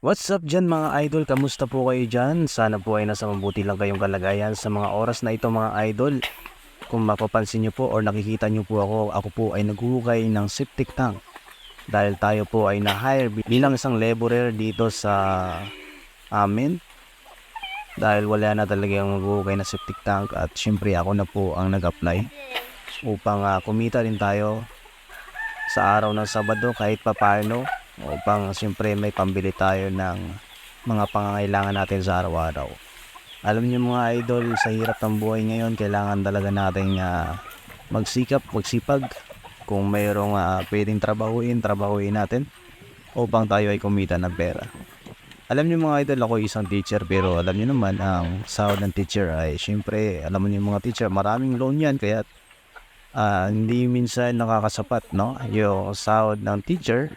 What's up dyan mga idol? Kamusta po kayo dyan? Sana po ay nasa mabuti lang kayong kalagayan sa mga oras na ito mga idol. Kung mapapansin nyo po or nakikita nyo po ako po ay naghuhukay ng septic tank. Dahil tayo po ay na-hire bilang isang laborer dito sa amin. Dahil wala na talagang maghuhukay na septic tank at syempre ako na po ang nag-apply upang kumita din tayo sa araw ng Sabado kahit papano, upang siyempre may pambili tayo ng mga pangangailangan natin sa araw-araw. Alam niyo mga idol, sa hirap ng buhay ngayon, kailangan talaga natin magsipag. Kung mayroong pwedeng trabahuin natin upang tayo ay kumita ng pera. Alam niyo mga idol, ako isang teacher, pero alam niyo naman ang sahod ng teacher ay siyempre, alam niyo mga teacher, maraming loan yan, kaya hindi minsan nakakasapat, no, yung sahod ng teacher.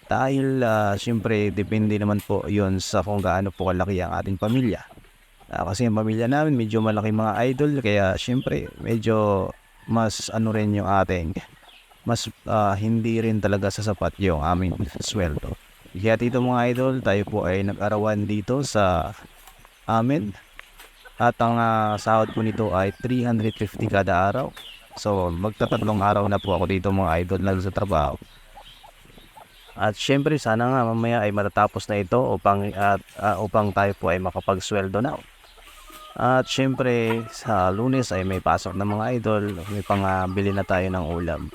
Dahil siyempre depende naman po yon sa kung gaano po kalaki ang ating pamilya. Kasi ang pamilya namin medyo malaki mga idol, kaya siyempre medyo mas ano rin yung ating mas hindi rin talaga sasapat yung aming sweldo. Kaya dito mga idol, tayo po ay nag-arawan dito sa amin at ang sahod po nito ay 350 kada araw. So magtatatlong araw na po ako dito mga idol na sa trabaho. At syempre sana nga mamaya ay matatapos na ito upang tayo po ay makapagsweldo na. At syempre sa Lunes ay may pasok na mga idol, may pang bili na tayo ng ulam.